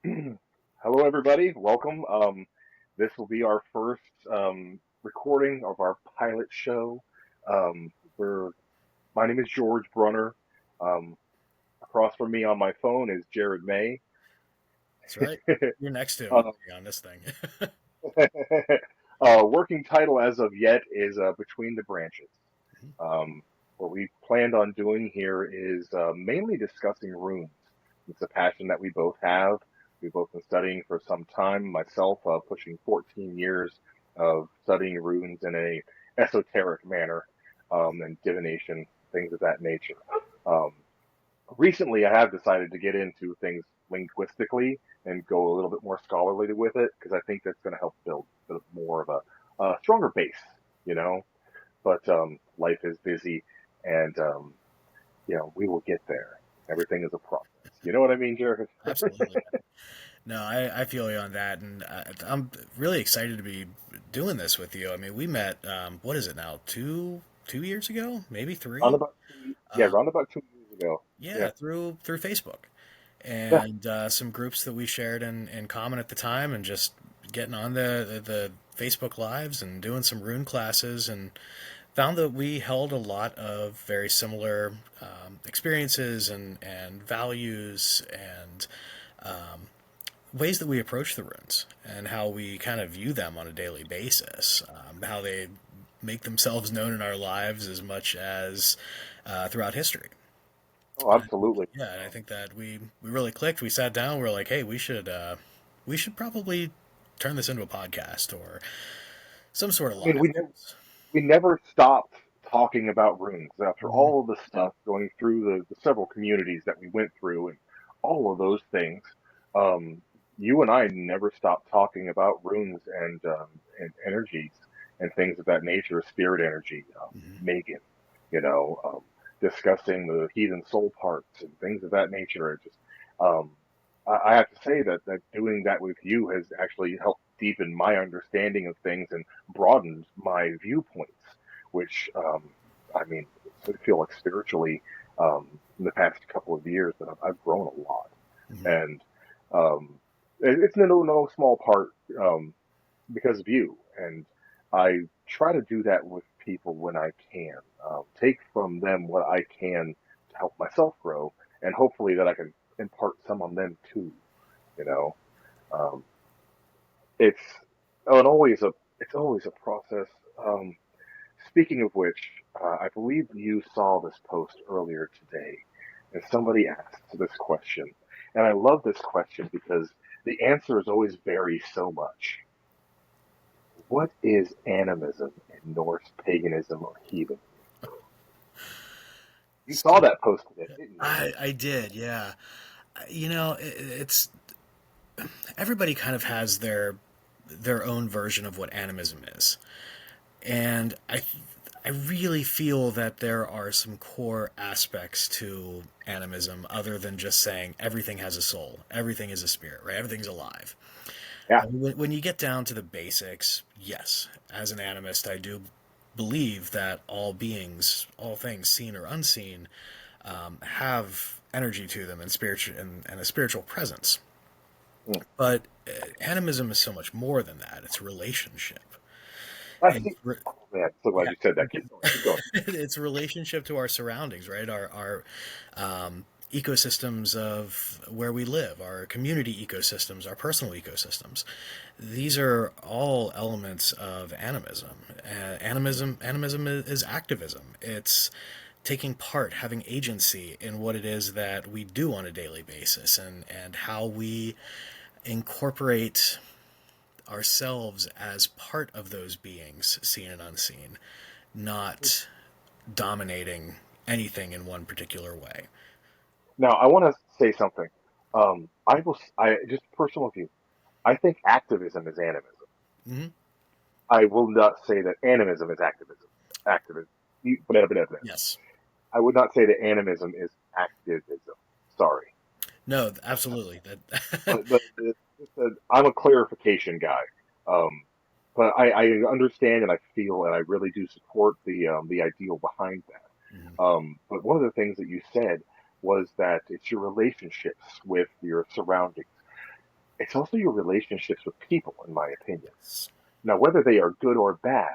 Hello, everybody. Welcome. This will be our first recording of our pilot show. Um, we're, my name is George Brunner. Um, Across from me on my phone is Jared May. That's right. You're next to me uh, on this thing. Working title as of yet is Between the Branches. Um, what we planned on doing here is mainly discussing runes. It's a passion that we both have. We've both been studying for some time. Myself, pushing 14 years of studying runes in a esoteric manner, and divination, things of that nature. Um, Recently, I have decided to get into things linguistically and go a little bit more scholarly with it because I think that's going to help build more of a stronger base, you know. But life is busy, and we will get there. Everything is a process. You know what I mean, Jared? Absolutely. No, I feel you on that, and I'm really excited to be doing this with you. I mean, we met. What is it now? Two years ago, maybe Round three. about yeah, Uh, round about 2 years ago. yeah, Yeah, through Facebook yeah. and some groups that we shared in common at the time, and just getting on the Facebook lives and doing some rune classes, and found that we held a lot of very similar experiences and values and ways that we approach the runes and how we kind of view them on a daily basis, how they make themselves known in our lives as much as throughout history. Oh, And I think, absolutely. yeah, and I think that we really clicked. We sat down. We are like, hey, we should probably turn this into a podcast or some sort of I mean, live things. we never stopped talking about runes after Hmm. all of the stuff going through the several communities that we went through and all of those things. Um, you and I never stopped talking about runes and energies and things of that nature, spirit energy, Hmm. Megan, you know, discussing the heathen soul parts and things of that nature. It just, um, I have to say that doing that with you has actually helped deepen my understanding of things and broadened my viewpoints, which I mean, I feel like spiritually in the past couple of years that I've grown a lot, Hmm. and it's no small part because of you. And I try to do that with people when I can, take from them what I can to help myself grow, and hopefully that I can impart some on them too. You know, um, it's and always a it's always a process. Um, Speaking of which, I believe you saw this post earlier today, and somebody asked this question, and I love this question because the answers always vary so much. What is animism in Norse paganism or heathen? You saw So that post today, didn't you? I did, yeah. You know, it's everybody kind of has their own version of what animism is, and I really feel that there are some core aspects to animism other than just saying everything has a soul, everything is a spirit, right? Everything's alive. Yeah, I mean, when you get down to the basics, yes, as an animist, I do believe that all beings, all things seen or unseen, have energy to them and and a spiritual presence. mm. But animism is so much more than that. It's relationship. I And see. Oh man, so glad yeah, you said that. Keep going. Keep going. it's relationship to our surroundings, right? Our ecosystems of where we live, our community ecosystems, our personal ecosystems. These are all elements of animism. Animism is activism. It's taking part, having agency in what it is that we do on a daily basis, and how we incorporate ourselves as part of those beings, seen and unseen, not dominating anything in one particular way. Now I want to say something. I just personal view. I think activism is animism. Hmm. I will not say that animism is activism. Activism. Blah, blah, blah. Yes. I would not say that animism is activism. Sorry. No, absolutely. That. I'm a clarification guy. Um, but I understand and I feel and I really do support the ideal behind Mhm. that. But one of the things that you said was that it's your relationships with your surroundings. it's also your relationships with people, in my opinion. Now, whether they are good or bad,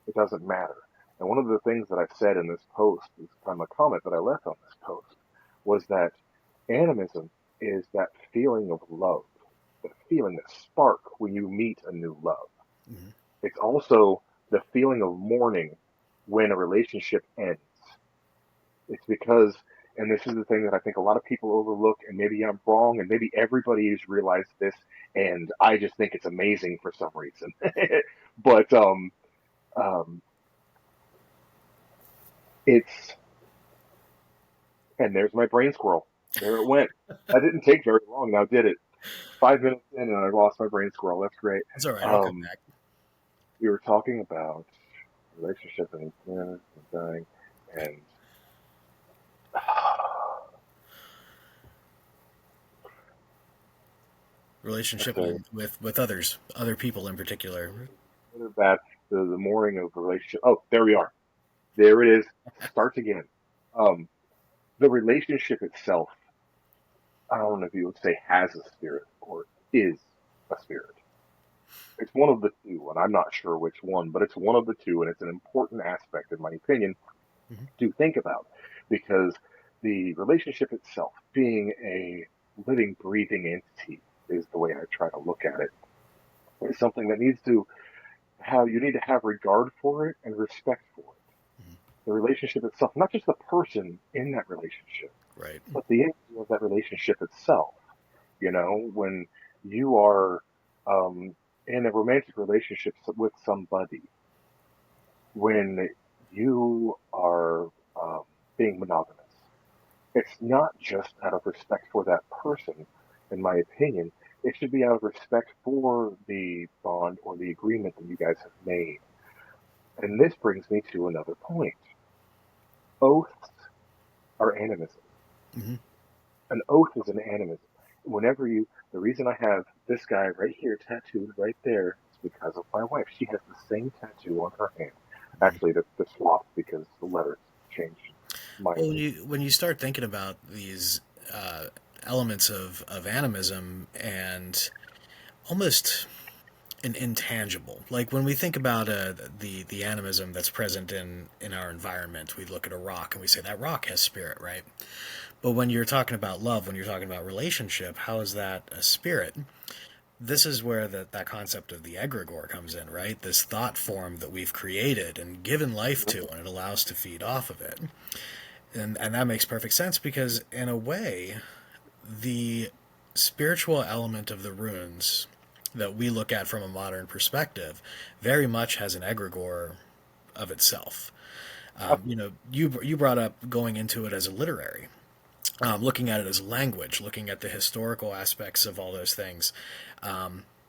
it doesn't matter. And one of the things that I've said in this post, this time a comment that I left on this post, was that animism is that feeling of love, that feeling, that spark when you meet a new love. Mm-hmm. It's also the feeling of mourning when a relationship ends. It's because, and this is the thing that I think a lot of people overlook, and maybe I'm wrong, and maybe everybody has realized this, and I just think it's amazing for some reason. But um, it's, and there's my brain squirrel. There it went. That didn't take very long, now did it? 5 minutes in, and I lost my brain squirrel. That's great. It's all right. I'll come Um, back. we were talking about relationship and dying, and I Relationship say, with others, other people in particular. good or bad, the mooring of relationship. Oh, there we are. There it is. Starts again. Um, the relationship itself, I don't know if you would say has a spirit or is a spirit. It's one of the two, and I'm not sure which one, but it's one of the two, and it's an important aspect, in my opinion, Mm-hmm. to think about because the relationship itself, being a living, breathing entity, is the way I try to look at it. It's something that needs to have, you need to have regard for it and respect for it. Mm-hmm. The relationship itself, not just the person in that relationship, Right. but the energy of that relationship itself. You know, when you are um, in a romantic relationship with somebody, when you are um, being monogamous, it's not just out of respect for that person, in my opinion. It should be out of respect for the bond or the agreement that you guys have made. And this brings me to another point. Oaths are animism. Mm-hmm. An oath is an animism. Whenever you, the reason I have this guy right here tattooed right there is because of my wife. She has the same tattoo on her hand. Mm-hmm. Actually, the swap because the letters changed. Mine. Well, when you start thinking about these uh, elements of animism and almost an intangible, like when we think about the animism that's present in our environment, we look at a rock and we say that rock has spirit, right? But when you're talking about love, when you're talking about relationship, how is that a spirit? This is where that concept of the egregore comes in, right? This thought form that we've created and given life to, and it allows to feed off of it. And that makes perfect sense because, in a way, the spiritual element of the runes that we look at from a modern perspective very much has an egregore of itself. You brought up going into it as a literary, looking at it as language, looking at the historical aspects of all those things,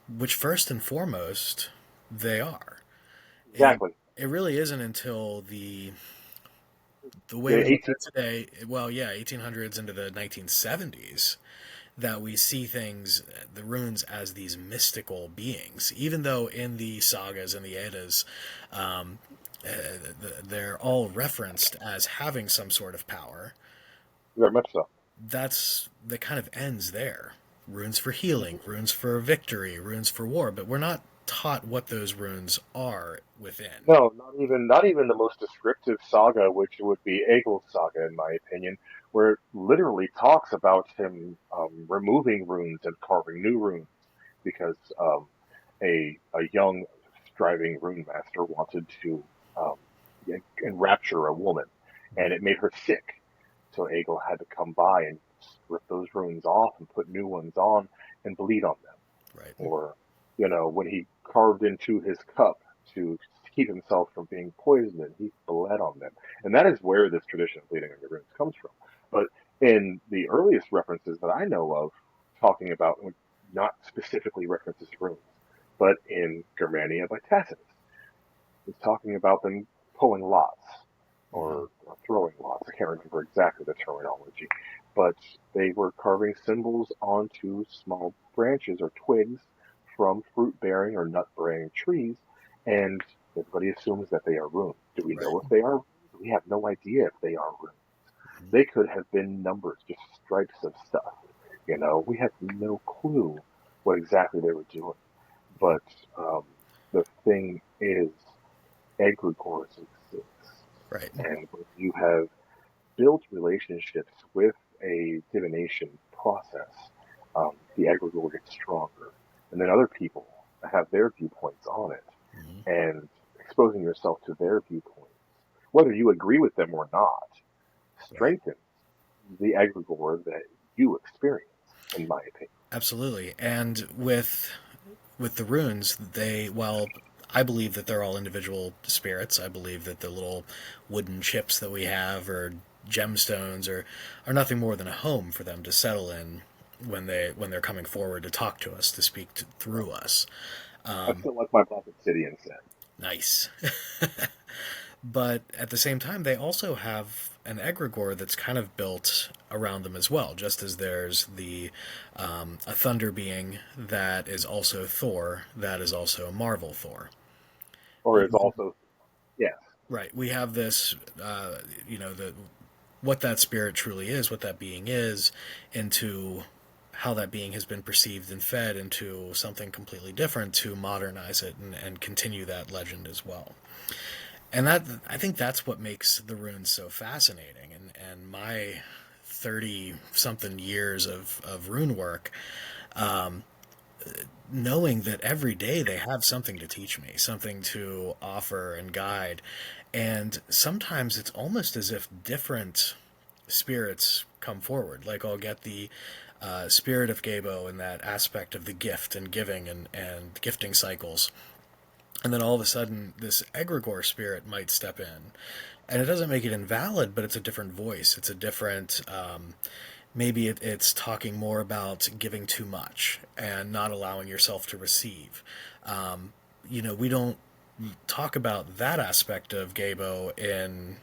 which first and foremost they are. And Exactly. it really isn't until the way The we look at 18. it today, well, yeah, 1800s into the 1970s, that we see things, the runes, as these mystical beings. Even though in the sagas and the Eddas, um, uh, they're all referenced as having some sort of power, Very much so. that kind of ends there. Runes for healing, runes for victory, runes for war, but we're not taught what those runes are within. No, not even the most descriptive saga, which would be Egil's saga, in my opinion, where it literally talks about him removing runes and carving new runes because a young striving rune master wanted to um, enrapture a woman, and it made her sick. So Egil had to come by and rip those runes off and put new ones on and bleed on them. Right. Or, when he carved into his cup to keep himself from being poisoned, and he bled on them. And that is where this tradition of bleeding on your runes comes from. But in the earliest references that I know of, talking about not specifically references to runes, but in Germania by Tacitus, it's talking about them pulling lots Mm-hmm. or throwing lots. I can't remember exactly the terminology, but they were carving symbols onto small branches or twigs from fruit bearing or nut bearing trees, and everybody assumes that they are runes. Do we Right. know if they are runes? We have no idea if they are runes. Mm-hmm. They could have been numbers, just stripes of stuff. We have no clue. what exactly they were doing. But um, the thing is, egregores exist, Right. and when you have built relationships with a divination process, the egregore gets stronger, and then other people have their viewpoints on it, Hmm. and exposing yourself to their viewpoints, whether you agree with them or not, Right. strengthens the egregore that you experience, in my opinion. Absolutely. And with the runes, they well, I believe that they're all individual spirits. I believe that the little wooden chips that we have or gemstones are nothing more than a home for them to settle in when they're coming forward to talk to us, to speak through us. I Um, feel like my Black Obsidian said. nice. But at the same time, they also have an egregore that's kind of built around them as well. Just as there's the a thunder being that is also Thor, that is also Marvel Thor. Or is also, yes, Right. We have this, the what that spirit truly is, what that being is, into how that being has been perceived and fed into something completely different to modernize it and continue that legend as well. And that I think that's what makes the runes so fascinating. And my 30 something years of rune work, knowing that every day they have something to teach me, something to offer and guide. And sometimes it's almost as if different spirits come forward. Like I'll get the spirit of Gabo and that aspect of the gift and giving and gifting cycles. And then all of a sudden, this egregore spirit might step in. And it doesn't make it invalid, but it's a different voice. It's a different, maybe it's talking more about giving too much and not allowing yourself to receive. We don't talk about that aspect of Gabo in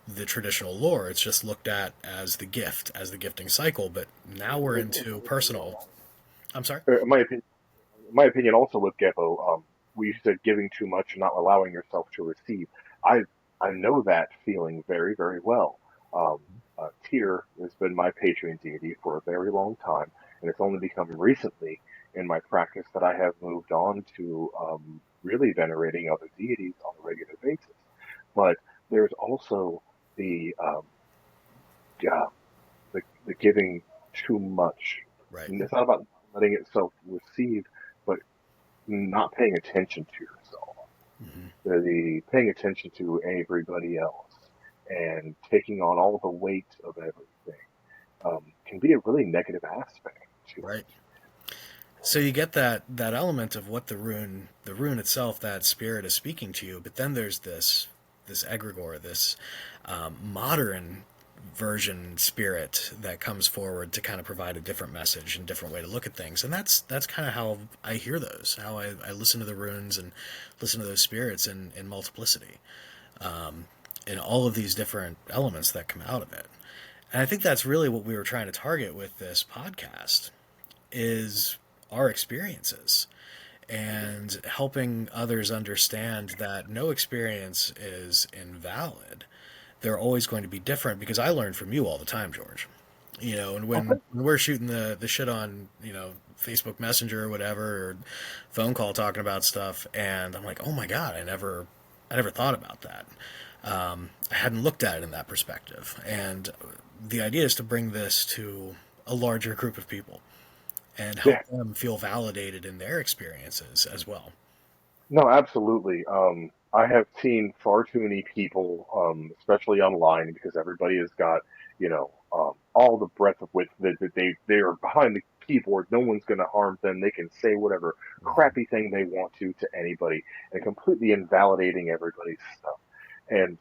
the traditional lore. It's just looked at as the gift, as the gifting cycle. But now we're into personal. I'm sorry? in my opinion, also with Geppo, we said giving too much and not allowing yourself to receive. I I know that feeling very, very well. Um, Tyr has been my patron deity for a very long time, and it's only become recently in my practice that I have moved on to really venerating other deities on a regular basis. But there's also the yeah, the giving too much. Right. And it's not about letting itself receive, but not paying attention to yourself. Hmm. The paying attention to everybody else and taking on all the weight of everything can be a really negative aspect to Right. it. So you get that element of what the rune itself, that spirit is speaking to you, but then there's this egregore, this modern version spirit that comes forward to kind of provide a different message and different way to look at things, and that's kind of how I hear those, how I listen to the runes and listen to those spirits in multiplicity, in all of these different elements that come out of it. And I think that's really what we were trying to target with this podcast is our experiences and helping others understand that no experience is invalid. They're always going to be different because I learn from you all the time, George. And Okay. when we're shooting the shit on, Facebook Messenger or whatever, or phone call talking about stuff, and I'm like, oh my God, I never thought about that. I hadn't looked at it in that perspective. And the idea is to bring this to a larger group of people and Yeah. help them feel validated in their experiences as well. No, absolutely. I have seen far too many people, especially online, because everybody has got, all the breadth of wit that they are behind the keyboard. No one's going to harm them. They can say whatever Mhm. crappy thing they want to anybody, and completely invalidating everybody's stuff. And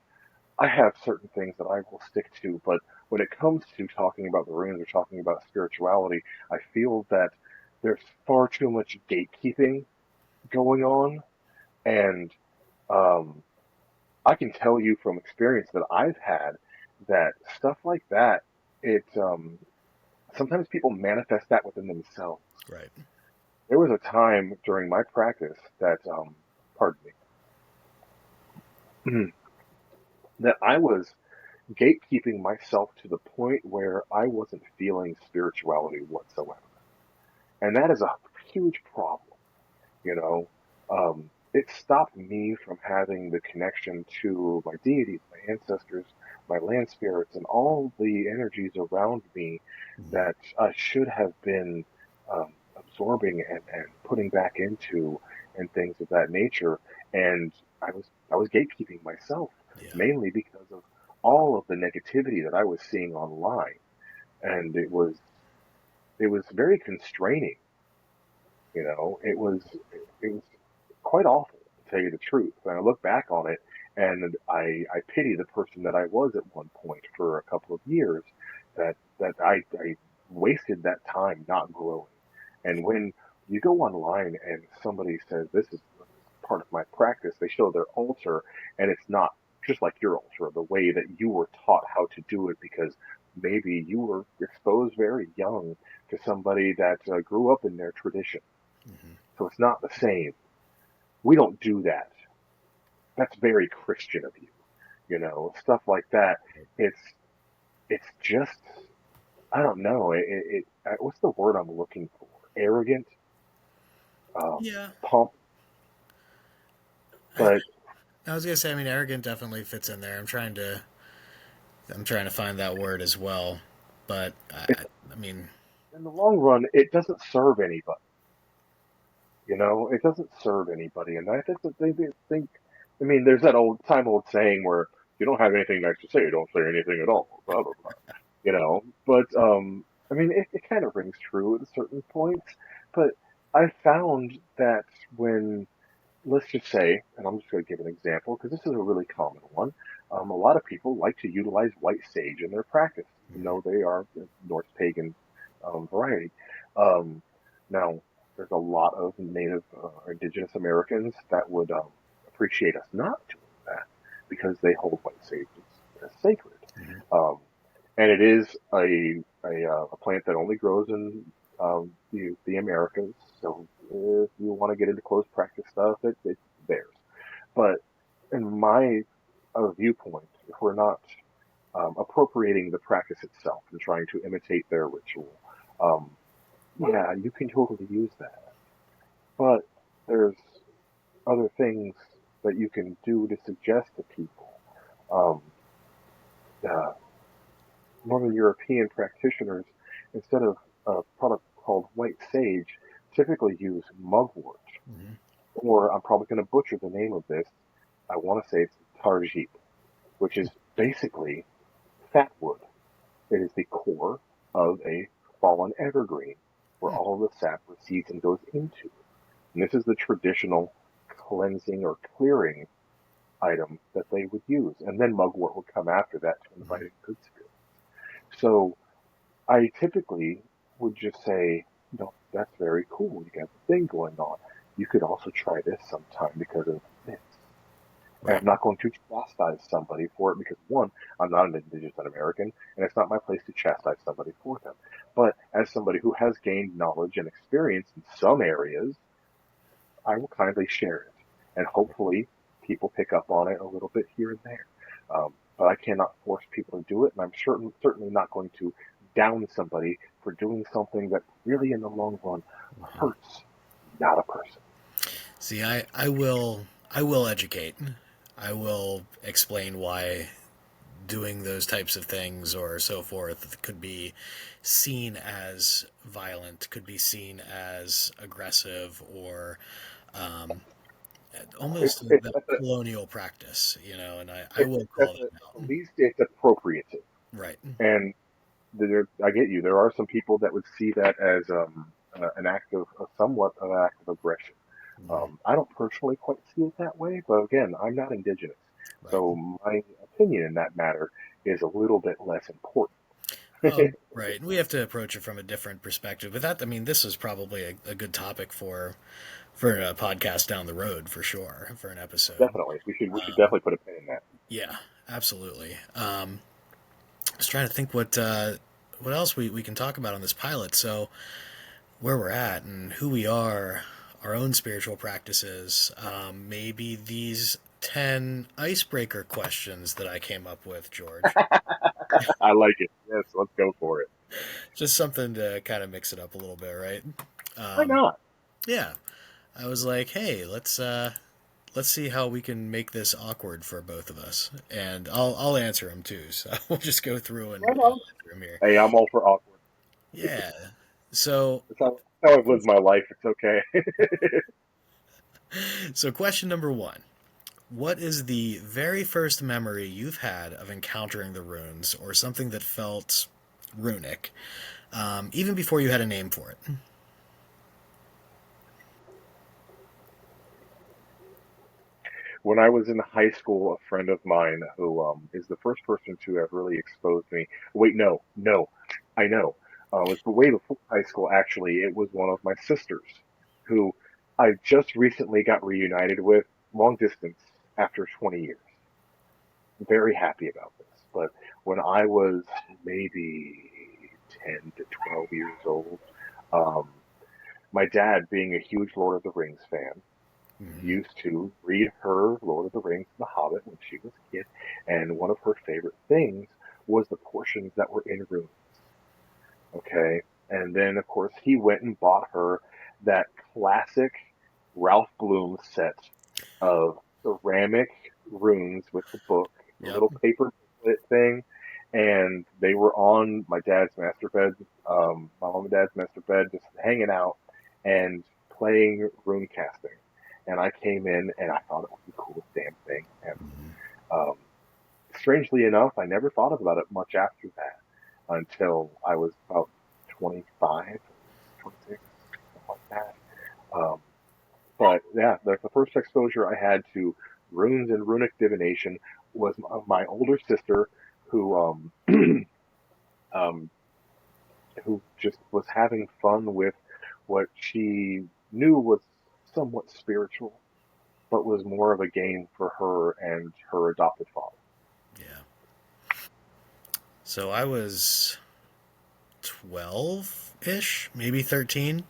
I have certain things that I will stick to, but when it comes to talking about the runes or talking about spirituality, I feel that there's far too much gatekeeping going on, and um, I can tell you from experience that I've had that stuff like that, it sometimes people manifest that within themselves. Right. There was a time during my practice that, pardon me, that I was gatekeeping myself to the point where I wasn't feeling spirituality whatsoever. And that is a huge problem. You know, it stopped me from having the connection to my deities, my ancestors, my land spirits, and all the energies around me Mhm. that I should have been absorbing and putting back into, and things of that nature. And I was gatekeeping myself, Yeah. mainly because of all of the negativity that I was seeing online, and it was very constraining. It was quite awful, to tell you the truth. And I look back on it, and I pity the person that I was at one point for a couple of years, that I wasted that time not growing. And when you go online and somebody says this is part of my practice, they show their altar, and it's not just like your altar, the way that you were taught how to do it, because maybe you were exposed very young to somebody that grew up in their tradition. Hmm. So it's not the same. We don't do that. That's very Christian of you. Stuff like that. It's just, I don't know. What's the word I'm looking for? Arrogant, um, Yeah. pomp. I, But I was gonna say, I mean, arrogant definitely fits in there. I'm trying to find that word as well, but it's, I mean, in the long run, it doesn't serve anybody. It doesn't serve anybody, and I think that they think. I mean, there's that old saying where you don't have anything nice to say, you don't say anything at all. Blah blah blah. But I mean, it kind of rings true at certain points. But I found that when, let's just say, and I'm just going to give an example because this is a really common one. A lot of people like to utilize white sage in their practice, even mhm, though they are Norse pagan variety. Um, Now, there's a lot of Native Indigenous Americans that would appreciate us not doing that because they hold white sage as sacred. mhm. Um, and it is a plant that only grows in the Americas. So if you want to get into closed practice stuff, it's theirs. But in my viewpoint, if we're not appropriating the practice itself and trying to imitate their ritual, um, yeah, you can totally use that. But there's other things that you can do to suggest to people. Um, uh, Northern European practitioners, instead of a product called white sage, typically use mugwort, Mhm. or I'm probably going to butcher the name of this. I want to say it's tarjit, which is basically fat wood. It is the core of a fallen evergreen where Hmm. all of the sap recedes and goes into. And this is the traditional cleansing or clearing item that they would use. And then mugwort would come after that to invite Mhm. in good spirits. So I typically would just say, that's very cool. You got the thing going on. You could also try this sometime because of this. And Right. I'm not going to chastise somebody for it because, one, I'm not an Indigenous American, and it's not my place to chastise somebody for them. But as somebody who has gained knowledge and experience in some areas, I will kindly share it. And hopefully people pick up on it a little bit here and there. But I cannot force people to do it, and I'm certainly not going to down somebody for doing something that really, in the long run, Mhm. hurts not a person. See, I will educate. I will explain why doing those types of things or so forth could be seen as violent, could be seen as aggressive, or um, almost It's the at the, colonial practice, and I it's will at call the, that at the out. least it's appropriative. Right. And I get you. There are some people that would see that as an act of somewhat of an act of aggression. Mhm. I don't personally quite see it that way, but again, I'm not indigenous, Right. so my opinion in that matter is a little bit less important. Oh, right. And we have to approach it from a different perspective. But that, I mean, this is probably a good topic for a podcast down the road for sure, for an episode. Definitely, we should Um, definitely put a pin in that. yeah, absolutely. I was trying to think what else we can talk about on this pilot. So where we're at and who we are, our own spiritual practices, maybe these 10 icebreaker questions that I came up with, George. I like it. Yes, let's go for it. Just something to kind of mix it up a little bit, right? Why Um, not? Yeah, I was like, hey, let's see how we can make this awkward for both of us, and I'll answer them too. So we'll just go through and Right I'll on. answer them here. Hey, I'm all for awkward. Yeah. So That's how I've lived my life. It's okay. so question number one. What is the very first memory you've had of encountering the runes, or something that felt runic, even before you had a name for it? When I was in high school, a friend of mine who is the first person to have really exposed me. Wait, no, no, I know. It was way before high school. Actually, it was one of my sisters who I just recently got reunited with, long distance, after 20 years. Very happy about this. But when I was maybe 10 to 12 years old, um, my dad, being a huge Lord of the Rings fan, Mm-hmm. used to read her Lord of the Rings and The Hobbit when she was a kid, and one of her favorite things was the portions that were in runes. Okay, and then of course he went and bought her that classic Ralph Bloom set of ceramic runes with the book, the Yep. little paper booklet thing, and they were on my dad's master bed, my mom and dad's master bed, just hanging out and playing rune casting. And I came in and I thought it was the coolest damn thing ever. Mm-hmm. Um, Strangely enough, I never thought about it much after that until I was about 25, 26, something like that. Um, but yeah, the first exposure I had to runes and runic divination was my older sister, who um, who just was having fun with what she knew was somewhat spiritual, but was more of a game for her and her adopted father. Yeah. So I was 12 ish, maybe 13,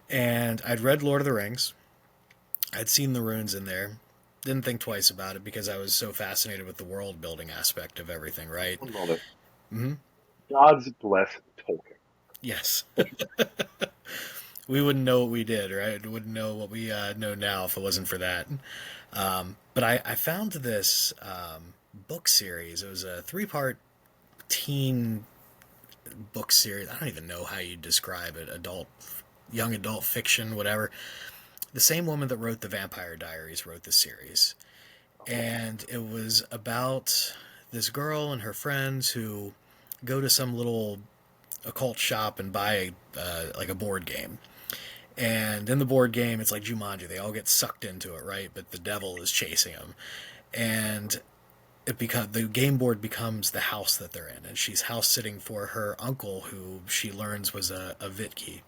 and I'd read Lord of the Rings. I'd seen the runes in there. Didn't think twice about it because I was so fascinated with the world building aspect of everything, right? One moment. Mm-hmm. God's bless Tolkien. Yes. We wouldn't know what we did, right? We wouldn't know what we know now if it wasn't for that. But I found this book series. It was a three-part teen book series. I don't even know how you describe it. Young adult fiction, whatever. The same woman that wrote the Vampire Diaries wrote the series, and it was about this girl and her friends who go to some little occult shop and buy like a board game. And in the board game, it's like Jumanji. They all get sucked into it, right? But the devil is chasing them, and the game board becomes the house that they're in, and she's house sitting for her uncle, who she learns was a Vitki,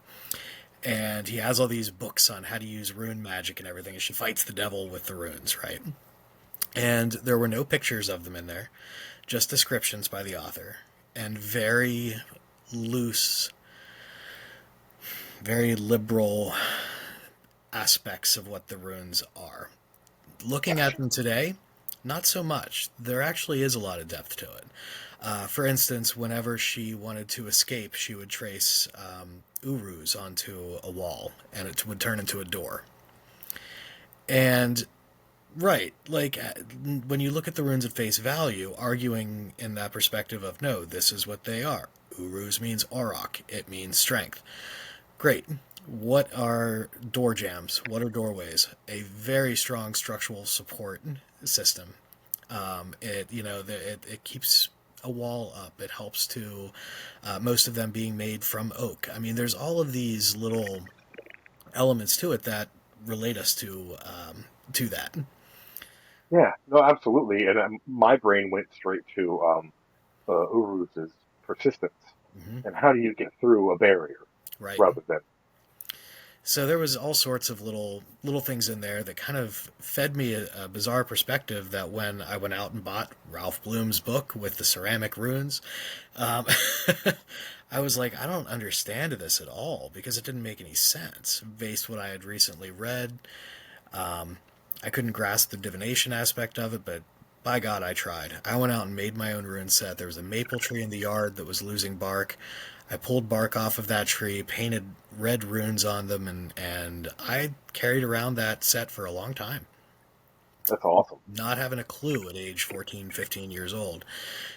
and he has all these books on how to use rune magic and everything. And she fights the devil with the runes, right? And there were no pictures of them in there, just descriptions by the author, and very loose, very liberal aspects of what the runes are. Looking at them today, not so much. There actually is a lot of depth to it. For instance, whenever she wanted to escape, she would trace urus onto a wall, and it would turn into a door. And right, like when you look at the runes at face value, arguing in that perspective of no, this is what they are. Urus means auroch, it means strength. Great. What are door jams? What are doorways? A very strong structural support system. It keeps a wall up. It helps to most of them being made from oak. I mean, there's all of these little elements to it that relate us to that. Yeah, no, absolutely. And my brain went straight to Uruz's persistence Hmm. and how do you get through a barrier Right. rather than So there was all sorts of little things in there that kind of fed me a bizarre perspective that when I went out and bought Ralph Bloom's book with the ceramic runes, um, I was like, I don't understand this at all because it didn't make any sense based what I had recently read. Um, I couldn't grasp the divination aspect of it, but by God, I tried. I went out and made my own rune set. There was a maple tree in the yard that was losing bark. I pulled bark off of that tree, painted red runes on them, and I carried around that set for a long time, That's awesome. not having a clue at age 14, 15 years old,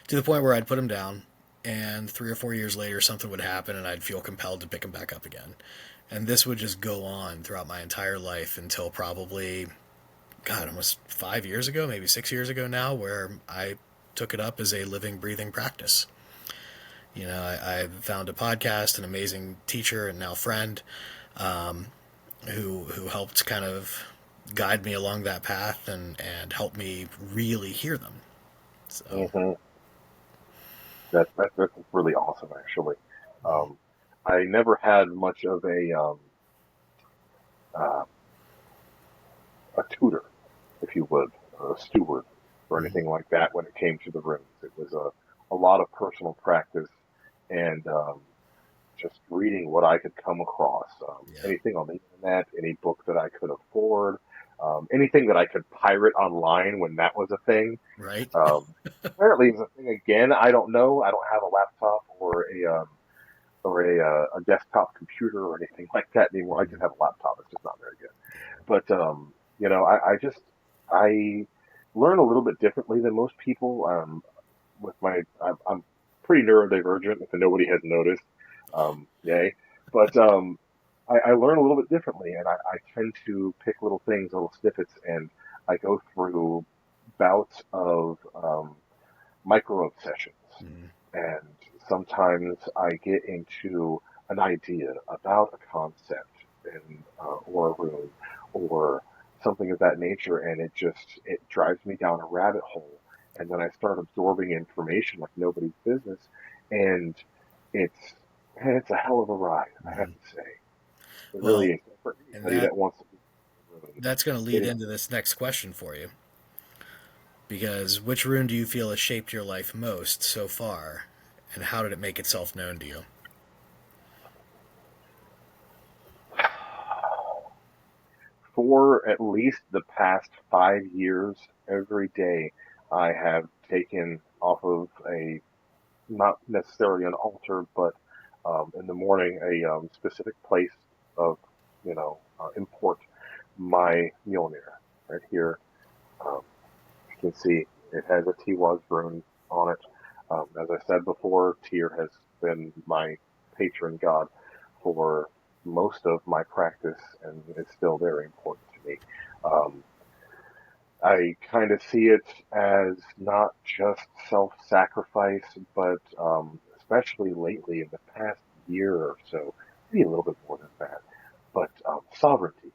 to the point where I'd put them down, and 3 or 4 years later, something would happen, and I'd feel compelled to pick them back up again. And this would just go on throughout my entire life until probably, God, almost 5 years ago, maybe 6 years ago now, where I took it up as a living, breathing practice. I found a podcast, an amazing teacher and now friend, um, who helped kind of guide me along that path and help me really hear them. So, Hmm. That's really awesome, actually. Um, I never had much of uh, a tutor, if you would, or a steward, or mhm, anything like that when it came to the runes. It was a lot of personal practice and just reading what I could come across. yeah, Anything on the internet, any book that I could afford, anything that I could pirate online when that was a thing. right. Um, apparently, it's a thing again. I don't know. I don't have a laptop or a desktop computer or anything like that anymore. I just Mhm, have a laptop. It's just not very good. yeah, But I learn a little bit differently than most people. With I'm pretty neurodivergent, if nobody has noticed. Yay! But I learn a little bit differently, and I tend to pick little things, little snippets, and I go through bouts of micro obsessions. mhm, And sometimes I get into an idea about a concept or a room or something of that nature, and it drives me down a rabbit hole. And then I start absorbing information like nobody's business, and it's it's a hell of a ride, I have mhm. to say. It really Well, is. For and anybody that wants to be in the room, that's going to it lead is. into this next question for you, because which rune do you feel has shaped your life most so far, and how did it make itself known to you? For at least the past 5 years, every day I have taken off of not necessarily an altar, but in the morning, a specific place of, import, my Mjolnir right here. Um, you can see it has a Tiwaz rune on it. As I said before, Tyr has been my patron god for most of my practice and is still very important to me. Um, I kind of see it as not just self-sacrifice, but especially lately in the past year or so, maybe a little bit more than that, but sovereignty,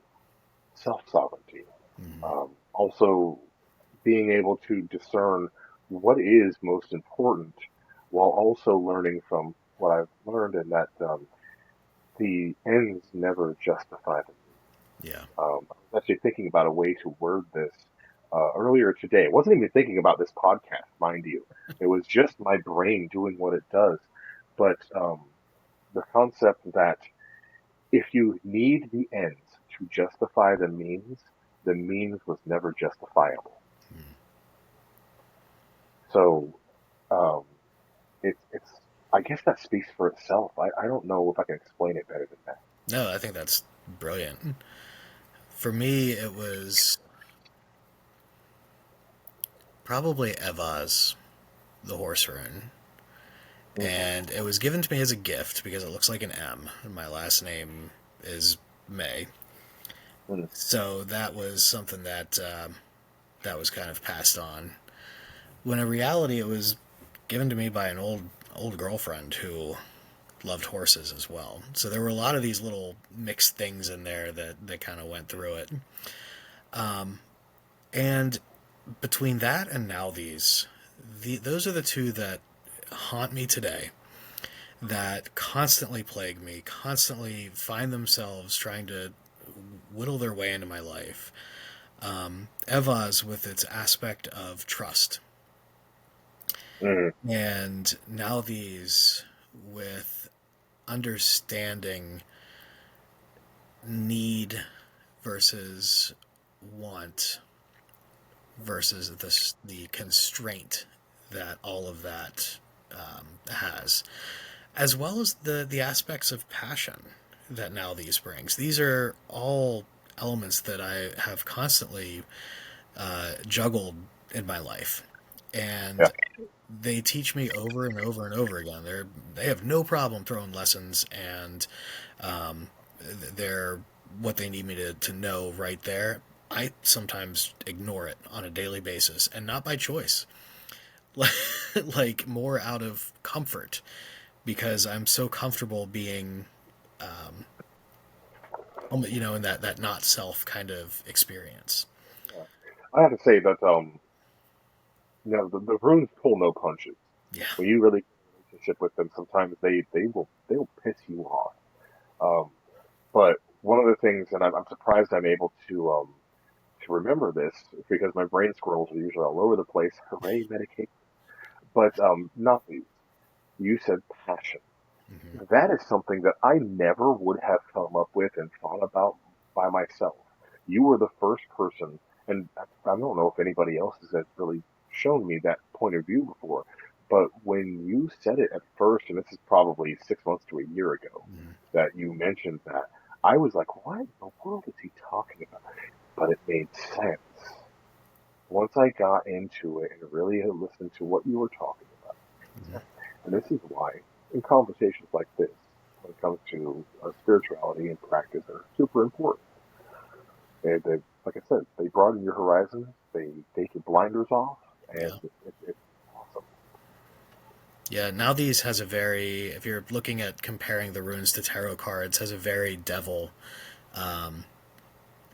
self-sovereignty. Mhm. Also being able to discern what is most important while also learning from what I've learned and that the ends never justify the means. Yeah. I was actually thinking about a way to word this earlier today. I wasn't even thinking about this podcast, mind you. It was just my brain doing what it does. But the concept that if you need the ends to justify the means was never justifiable. Mhm. So um, it's I guess that speaks for itself. I don't know if I can explain it better than that. No, I think that's brilliant. For me, it was probably Evaz, the horse rune. Hmm. And it was given to me as a gift because it looks like an M, and my last name is May. Hmm. So that was something that was kind of passed on. When in reality, it was given to me by an old girlfriend who loved horses as well. So there were a lot of these little mixed things in there that kind of went through it. And between that and now those are the two that haunt me today, that constantly plague me, constantly find themselves trying to whittle their way into my life. Evaz with its aspect of trust, Hmm. and now these with understanding need versus want versus the constraint that all of that has. as well as the aspects of passion that now these brings. These are all elements that I have constantly juggled in my life, Yeah. and they teach me over and over and over again. They have no problem throwing lessons, and um, they're what they need me to know right there. I sometimes ignore it on a daily basis, and not by choice, like more out of comfort, because I'm so comfortable being, in that not self kind of experience. Yeah. I have to say that the runes pull no punches. Yeah. When you really get a relationship with them, sometimes they will piss you off. Um, but one of the things, and I'm surprised I'm able to remember this because my brain squirrels are usually all over the place. Hooray, medication! But not these. You said passion. Hmm. That is something that I never would have come up with and thought about by myself. You were the first person, and I don't know if anybody else has really shown me that point of view before, but when you said it at first, and this is probably 6 months to a year ago, Hmm. that you mentioned that, I was like, what in the world is he talking about? But it made sense. Once I got into it and really listened to what you were talking about, it made sense. And this is why, in conversations like this, when it comes to spirituality and practice, are super important. They, like I said, they broaden your horizons. They take your blinders off, and Yeah. it's awesome. Yeah, now these has a very, if you're looking at comparing the runes to tarot cards, has a very devil um,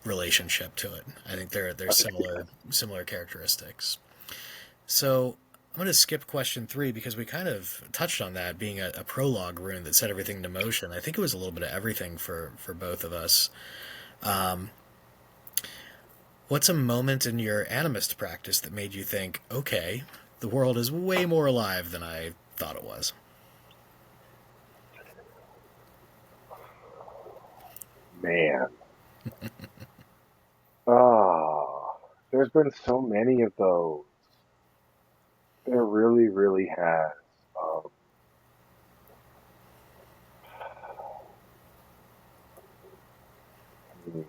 relationship to it. I think they're I think it similar characteristics. So I'm going to skip question 3 because we kind of touched on that being a prologue rune that set everything into motion. I think it was a little bit of everything for both of us. Um, what's a moment in your animist practice that made you think, okay, the world is way more alive than I thought it was? man. Ah, there's been so many of those. There really, really has. Um, hmm,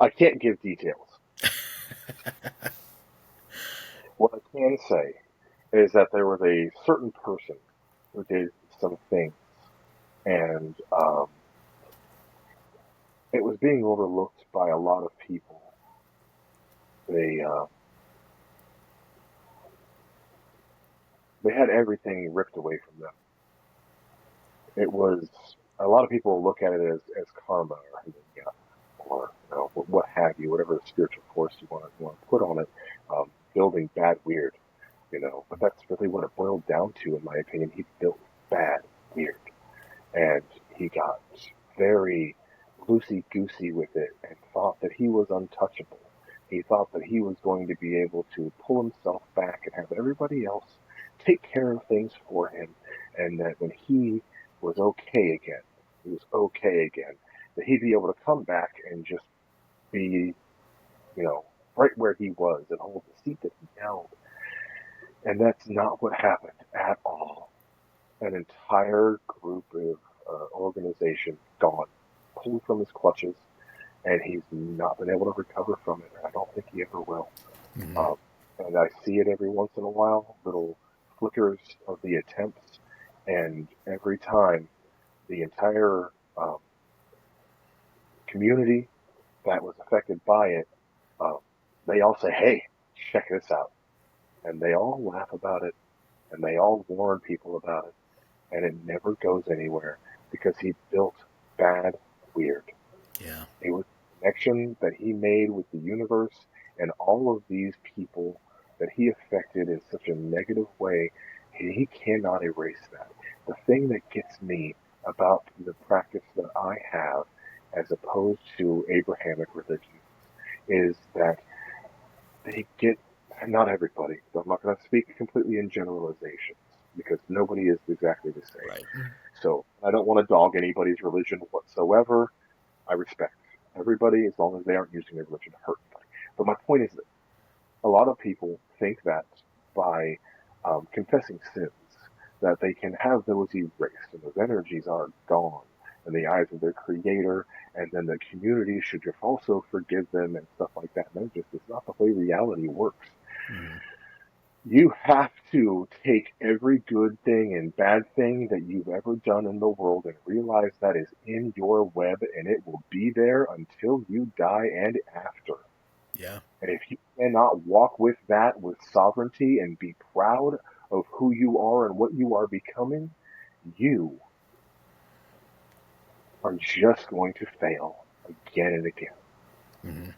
I can't give details. What I can say is that there was a certain person who did some things, and it was being overlooked by a lot of people. They they had everything ripped away from them. It was a lot of people look at it as karma or yeah, or what have you, whatever spiritual force you want to put on it, building bad weird, But that's really what it boiled down to, in my opinion. He built bad weird, and he got very loosey goosey with it and thought that he was untouchable. He thought that he was going to be able to pull himself back and have everybody else take care of things for him, and that when was okay again, he was okay again, that he'd be able to come back and just be, you know, right where he was and hold the seat that he held. And that's not what happened at all. An entire group of organization gone, pulled from his clutches, and he's not been able to recover from it. And I don't think he ever will. Mm-hmm. Um, and I see it every once in a while, little flickers of the attempts, and every time the entire community that was affected by it, um, they all say, "Hey, check this out," and they all laugh about it, and they all warn people about it, and it never goes anywhere because he built bad weird. Yeah. It was the connection that he made with the universe and all of these people that he affected in such a negative way. He cannot erase that. The thing that gets me about the practice that I have, as opposed to Abrahamic religions, is that they get, not everybody, I'm not going to speak completely in generalizations because nobody is exactly the same. Right. So I don't want to dog anybody's religion whatsoever. I respect everybody as long as they aren't using their religion to hurt anybody. But my point is that a lot of people think that by confessing sins, that they can have those erased and those energies are gone in the eyes of their creator, and then the community should just also forgive them and stuff like that. And that just is not the way reality works. Mm-hmm. You have to take every good thing and bad thing that you've ever done in the world and realize that is in your web and it will be there until you die and after. Yeah. And if you cannot walk with that with sovereignty and be proud of who you are and what you are becoming, you are just going to fail again and again. Mm-hmm.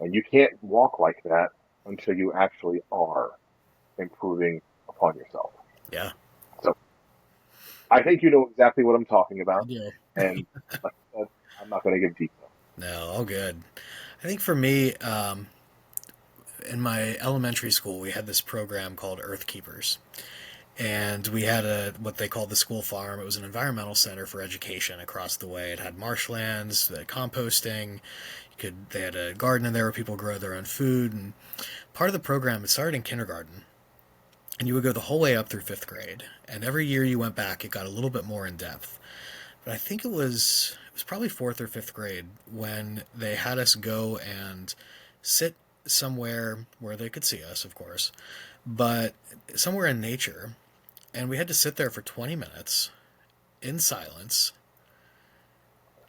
And you can't walk like that until you actually are improving upon yourself. Yeah. So I think you know exactly what I'm talking I about. do. And like I said, I'm not going to give details. No, all good. I think for me, in my elementary school, we had this program called Earth Keepers, and we had a what they called the school farm. It was an environmental center for education across the way. It had marshlands, the composting. They had a garden in there where people grow their own food, and part of the program it started in kindergarten, and you would go the whole way up through fifth grade. And every year you went back, it got a little bit more in depth. But I think it was probably fourth or fifth grade when they had us go and sit somewhere where they could see us, of course, but somewhere in nature, and we had to sit there for 20 minutes in silence,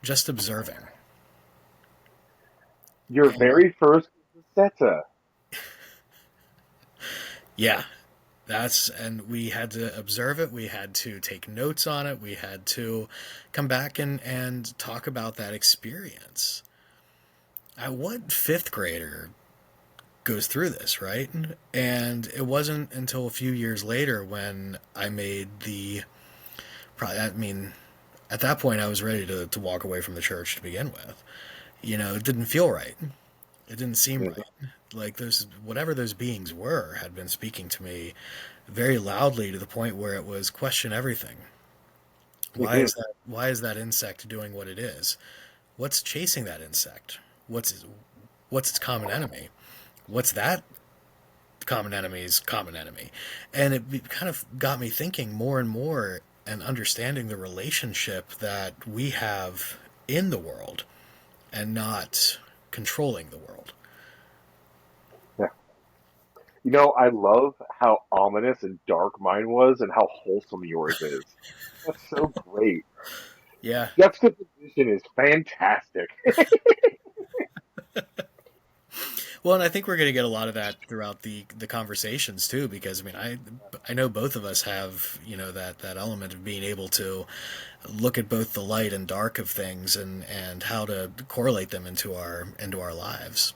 just observing. Your And very first Zeta. yeah, and we had to observe it. We had to take notes on it. We had to come back and talk about that experience. What fifth grader goes through this, right? And it wasn't until a few years later when I made I mean, at that point I was ready to walk away from the church to begin with. It didn't feel right. It didn't seem Mhm. right. Like whatever those beings were, had been speaking to me very loudly to the point where it was question everything. Mhm. Why is that insect doing what it is? What's chasing that insect? What's its common enemy? What's that common enemy's common enemy? And it kind of got me thinking more and more and understanding the relationship that we have in the world and not controlling the world. Yeah. You know, I love how ominous and dark mine was and how wholesome yours is. That's so great. Yeah. Juxtaposition is fantastic. Well, and I think we're going to get a lot of that throughout the conversations too, because I mean, I know both of us have that element of being able to look at both the light and dark of things and how to correlate them into our lives.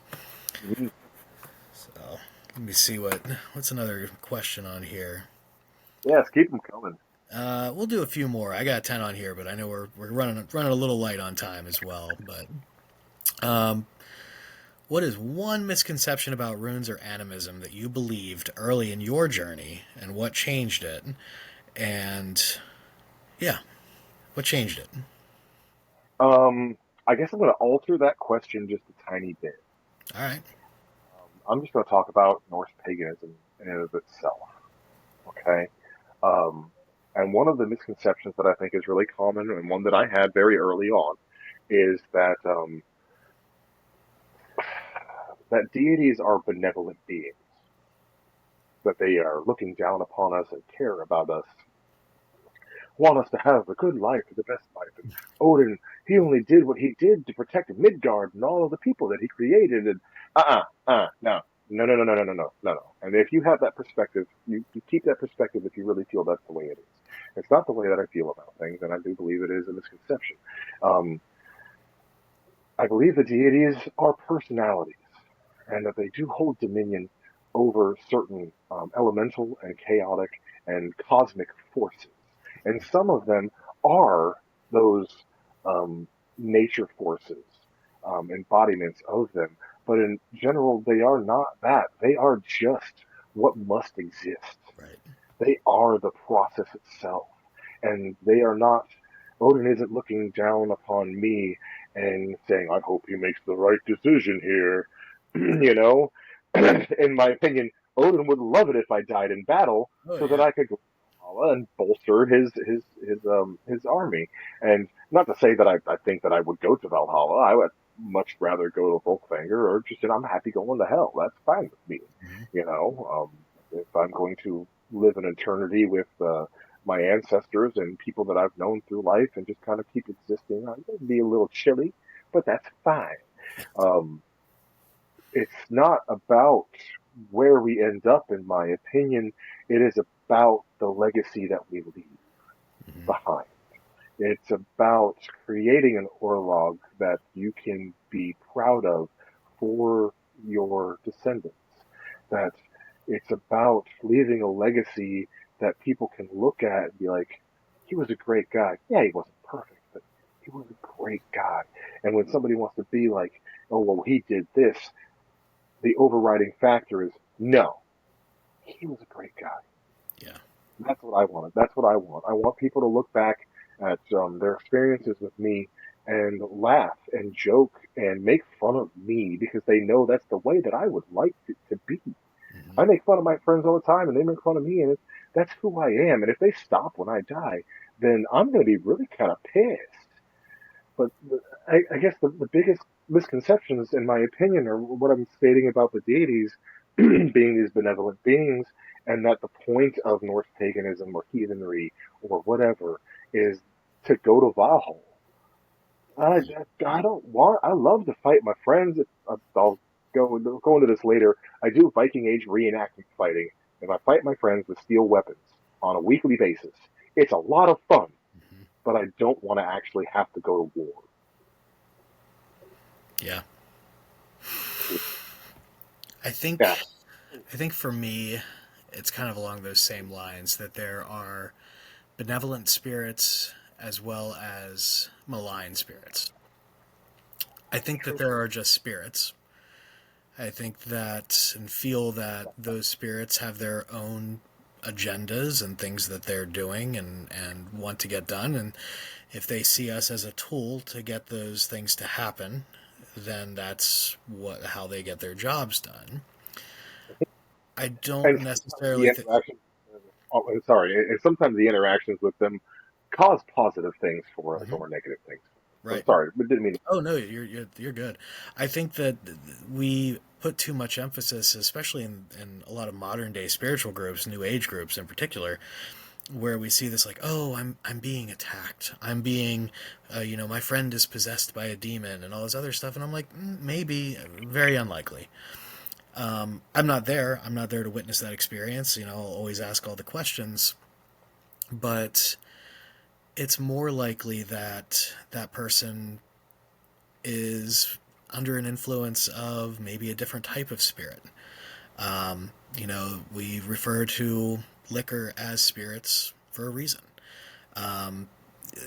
Mhm. So let me see what's another question on here. Yes, keep them coming. We'll do a few more. I got 10 on here, but I know we're running a little light on time as well. But what is one misconception about runes or animism that you believed early in your journey, and what changed it? And yeah, what changed it? Um, I guess I'm going to alter that question just a tiny bit. All right. I'm just going to talk about Norse paganism in and of itself. Okay. Um, and one of the misconceptions that I think is really common, and one that I had very early on, is that deities are benevolent beings, that they are looking down upon us and care about us, want us to have a good life, the best life. And Odin, he only did what he did to protect Midgard and all of the people that he created. And no. No, no, no, no, no, no, no, no, no. And if you have that perspective, you keep that perspective if you really feel that's the way it is. It's not the way that I feel about things, and I do believe it is a misconception. Um, I believe the deities are personalities, and that they do hold dominion over certain elemental and chaotic and cosmic forces. And some of them are those nature forces, embodiments of them. But in general, they are not that. They are just what must exist. Right. They are the process itself. And they are not, Odin isn't looking down upon me and saying, I hope he makes the right decision here. you know, in my opinion, Odin would love it if I died in battle, Oh so that yeah. I could go to Valhalla and bolster his army. And not to say that I think that I would go to Valhalla. I would much rather go to Volkvanger, or just, I'm happy going to hell. That's fine with me. Hmm. If I'm going to live an eternity with my ancestors and people that I've known through life and just kind of keep existing, I'm going to be a little chilly, but that's fine. Um, it's not about where we end up, in my opinion. It is about the legacy that we leave Hmm. behind. It's about creating an orlog that you can be proud of for your descendants. That it's about leaving a legacy that people can look at and be like, he was a great guy. Yeah, he wasn't perfect, but he was a great guy. And when somebody wants to be like, oh, well, he did this, the overriding factor is no, he was a great guy. Yeah. That's what I wanted. That's what I want. I want people to look back at their experiences with me and laugh and joke and make fun of me, because they know that's the way that I would like to be. Hmm. I make fun of my friends all the time, and they make fun of me, and that's who I am. And if they stop when I die, then I'm going to be really kind of pissed. But I guess the biggest misconceptions, in my opinion, are what I'm stating about the deities being these benevolent beings, and that the point of Norse paganism or heathenry or whatever is to go to Valhalla. I, I don't want. I love to fight my friends. I'll go into this later. I do Viking Age reenactment fighting, and I fight my friends with steel weapons on a weekly basis. It's a lot of fun, Hmm. but I don't want to actually have to go to war. Yeah. I think Yeah, I think for me, it's kind of along those same lines that there are benevolent spirits as well as malign spirits. I think that true. there are just spirits. I think that and feel that those spirits have their own agendas and things that they're doing and want to get done. And if they see us as a tool to get those things to happen, then that's how they get their jobs done. I don't And sometimes the necessarily think. interactions, oh, I'm sorry, and sometimes the interactions with them cause positive things for us Mhm. or negative things. So Right. sorry, but didn't mean. Oh no, you're good. I think that we put too much emphasis, especially in a lot of modern day spiritual groups, New Age groups in particular, where we see this like, oh, I'm being attacked. I'm being, my friend is possessed by a demon and all this other stuff, and I'm like, maybe, very unlikely. I'm not there. I'm not there to witness that experience. I'll always ask all the questions, but it's more likely that that person is under an influence of maybe a different type of spirit. We refer to liquor as spirits for a reason. Um,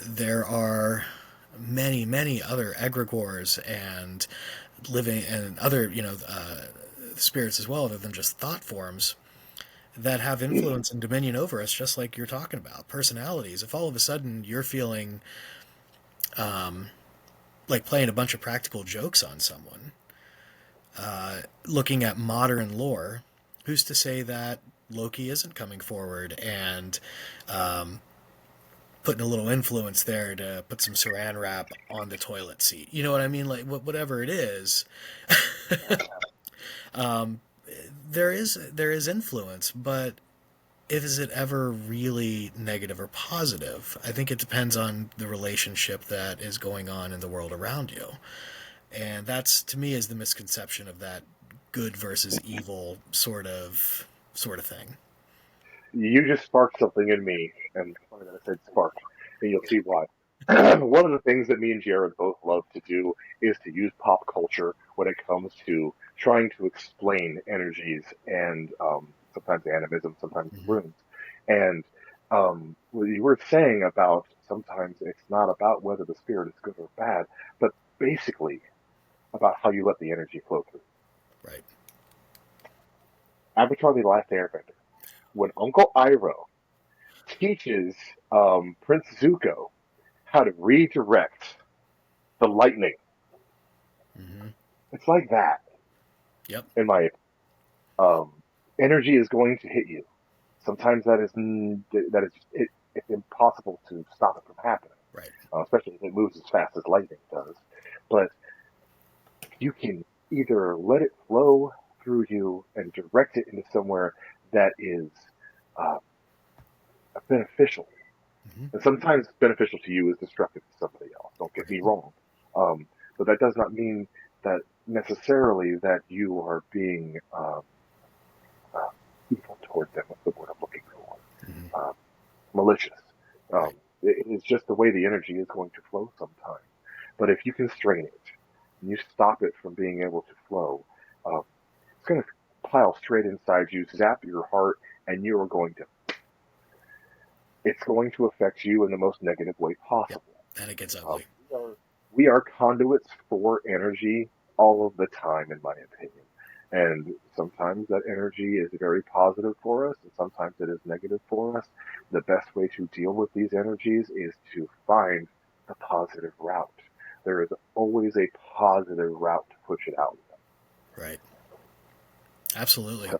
there are many, many other egregores and living and other, spirits as well, other than just thought forms that have influence and dominion over us, just like you're talking about personalities. If all of a sudden you're feeling like playing a bunch of practical jokes on someone, looking at modern lore, who's to say that Loki isn't coming forward and putting a little influence there to put some saran wrap on the toilet seat? You know what I mean? Like whatever it is, um, there is influence, but is it ever really negative or positive? I think it depends on the relationship that is going on in the world around you. And that's to me is the misconception of that good versus evil sort of thing. You just sparked something in me, and it's funny that I said sparked, and you'll see why. One of the things that me and Jared both love to do is to use pop culture when it comes to trying to explain energies and sometimes animism, sometimes Hmm. runes. And what you were saying about sometimes it's not about whether the spirit is good or bad, but basically about how you let the energy flow through. Right. Avatar: The Last Airbender. When Uncle Iroh teaches Prince Zuko how to redirect the lightning. Hmm. It's like that. Yep. in my um, energy is going to hit you. Sometimes that is it's impossible to stop it from happening, Right. especially if it moves as fast as lightning does. But you can either let it flow through you and direct it into somewhere that is uh, beneficial. Hmm. And sometimes beneficial to you is destructive to somebody else. Don't get me Right. wrong. But that does not mean that necessarily that you are being uh, evil toward them. What's the word I'm looking for? Hmm. Malicious. Right. It is just the way the energy is going to flow sometimes. But if you constrain it and you stop it from being able to flow, uh, it's going to pile straight inside you, zap your heart, and you are going to. It's going to affect you in the most negative way Yep. possible. And it gets Um, ugly. we are conduits for energy all of the time, in my opinion. And sometimes that energy is very positive for us, and sometimes it is negative for us. The best way to deal with these energies is to find the positive route. There is always a positive route to push it out. Right. Absolutely.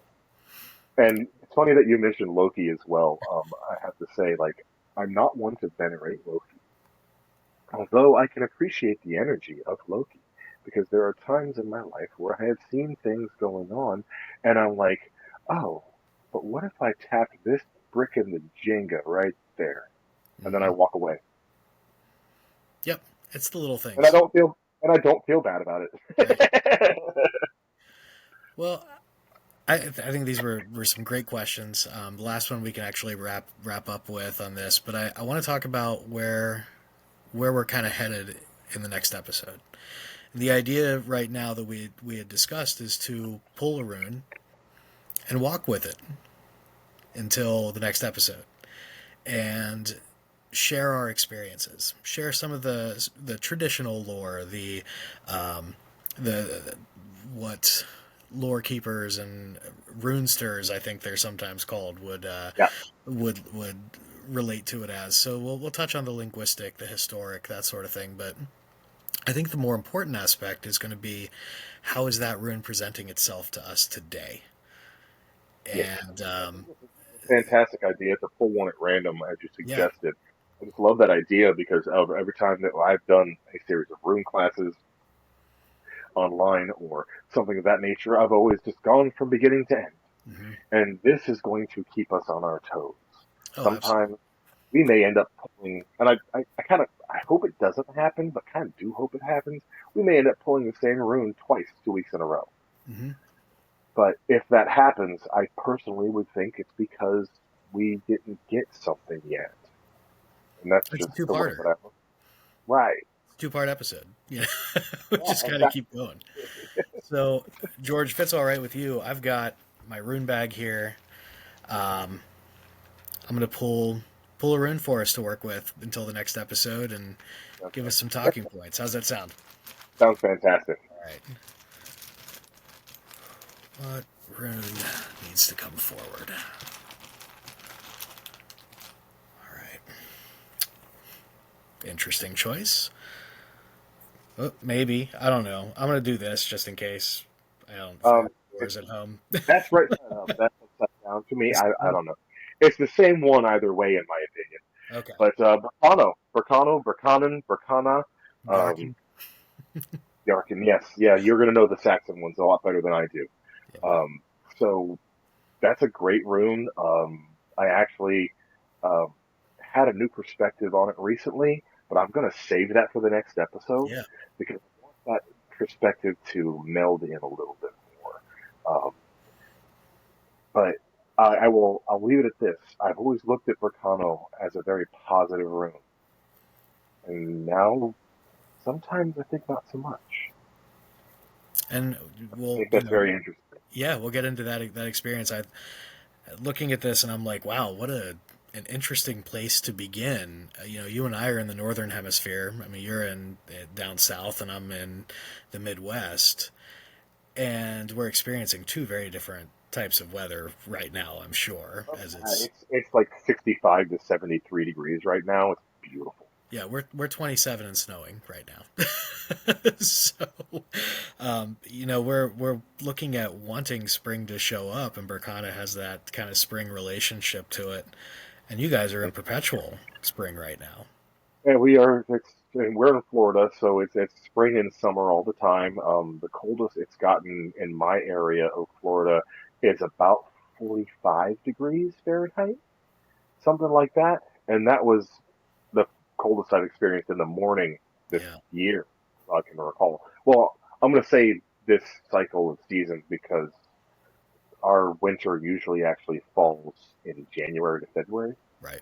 And it's funny that you mentioned Loki as well. I have to say, like, I'm not one to venerate Loki. Although I can appreciate the energy of Loki, because there are times in my life where I have seen things going on, and I'm like, oh, but what if I tapped this brick in the Jenga right there, and then I Hmm. walk away, Yep. It's the little and I things. don't feel and I don't feel bad about Right. it. Well, I think these were some great questions. The last one we can actually wrap up with on this, but I want to talk about where we're kind of headed in the next episode. And the idea right now that we had discussed is to pull a rune and walk with it until the next episode and share our experiences, share some of the traditional lore, the what lore keepers and runesters, I think they're sometimes called, Yeah, would relate to it as. So we'll touch on the linguistic, the historic, that sort of thing. But I think the more important aspect is going to be how is that rune presenting itself to us today, yes, and I think this is a fantastic idea to pull one at random, as you yeah, suggested. I just love that idea because of every time that I've done a series of rune classes online or something of that nature, I've always just gone from beginning to end. hmm, And this is going to keep us on our toes. oh, absolutely, Sometimes we may end up pulling, and I kind of, I hope it doesn't happen, but kind of do hope it happens. We may end up pulling the same rune twice, 2 weeks in a row. hmm, But if that happens, I personally would think it's because we didn't get something yet. And that's it's a just the way two-parter, that I look. Right. two-part episode. You know, we Yeah, just got to exactly. keep going. So, George, if it's all right with you, I've got my rune bag here. Um, I'm going to pull a rune for us to work with until the next episode and give us some talking points. How's that sound? Sounds fantastic. All right. What rune needs to come forward? All right. Interesting choice. Oh, maybe. I don't know. I'm going to do this just in case I don't Um, forget yours at home. That's right side up. That's upside down to me. I don't know. It's the same one either way, in my opinion. Okay. But Burkano, Burkana, um, Yarkin. Yarkin. Yes, yeah, you're gonna know the Saxon ones a lot better than I do. Yep. So that's a great rune. I actually um, had a new perspective on it recently, but I'm gonna save that for the next episode Yeah. because I want that perspective to meld in a little bit more. But I'll leave it at this. I've always looked at Bracano as a very positive rune, and now sometimes I think not so much. And I we'll, think that's very interesting. yeah, we'll get into that experience. I looking at this and I'm like, wow, what an interesting place to begin. You and I are in the northern hemisphere. I mean, you're in down south, and I'm in the Midwest, and we're experiencing two very different types of weather right now. I'm sure, Oh, as yeah, it's it's like 65 to 73 degrees right now. It's beautiful. Yeah, we're 27 and snowing right now. So, we're looking at wanting spring to show up, and Berkana has that kind of spring relationship to it. And you guys are in perpetual spring right now. And we are, and we're in Florida, so it's spring and summer all the time. The coldest it's gotten in my area of Florida is about 45 degrees Fahrenheit, something like that. And that was the coldest I've experienced in the morning this Yeah. year, I can recall. Well, I'm going to say this cycle of seasons because our winter usually actually falls in January to February. Right.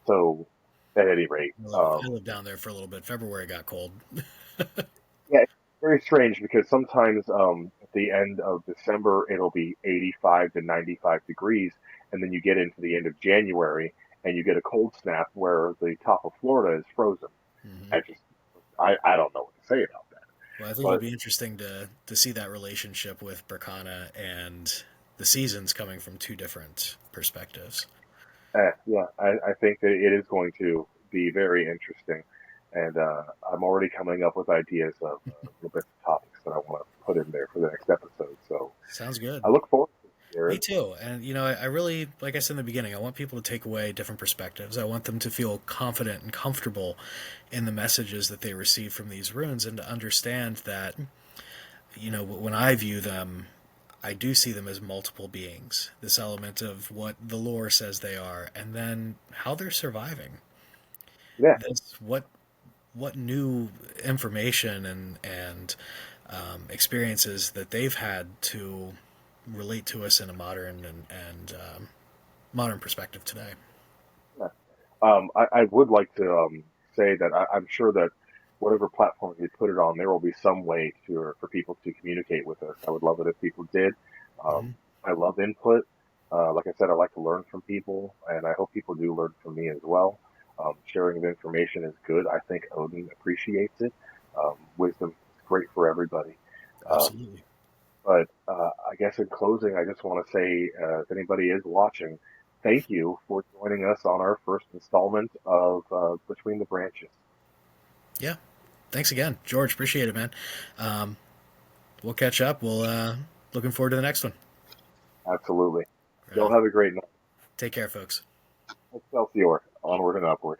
So, at any rate, I lived down there for a little bit. February got cold. yeah, it's very strange because sometimes at the end of December it'll be 85 to 95 degrees, and then you get into the end of January and you get a cold snap where the top of Florida is frozen. Hmm. I just I don't know what to say about that. Well, I think it'll But be interesting to see that relationship with Berkana and the seasons coming from two different perspectives. yeah, I think that it is going to be very interesting, and I'm already coming up with ideas of little bits of topics that I want to put in there for the next episode. So Sounds good. I look forward to it, Me Jared. too. And, I really, like I said in the beginning, I want people to take away different perspectives. I want them to feel confident and comfortable in the messages that they receive from these runes and to understand that, when I view them, I do see them as multiple beings. This element of what the lore says they are, and then how they're surviving. Yeah, This what new information and experiences that they've had to relate to us in a modern and modern perspective today. yeah. I would like to say that I'm sure that whatever platform you put it on, there will be some way for people to communicate with us. I would love it if people did. Hmm. I love input. Like I said, I like to learn from people, and I hope people do learn from me as well. Sharing of information is good. I think Odin appreciates it. Wisdom is great for everybody. Um, Absolutely. but I guess in closing, I just want to say, if anybody is watching, thank you for joining us on our first installment of Between the Branches. Yeah. Thanks again, George. Appreciate it, man. Um, we'll catch up. We'll looking forward to the next one. Absolutely. Right Y'all on. have a great night. Take care, folks. Excelsior. Onward and upward.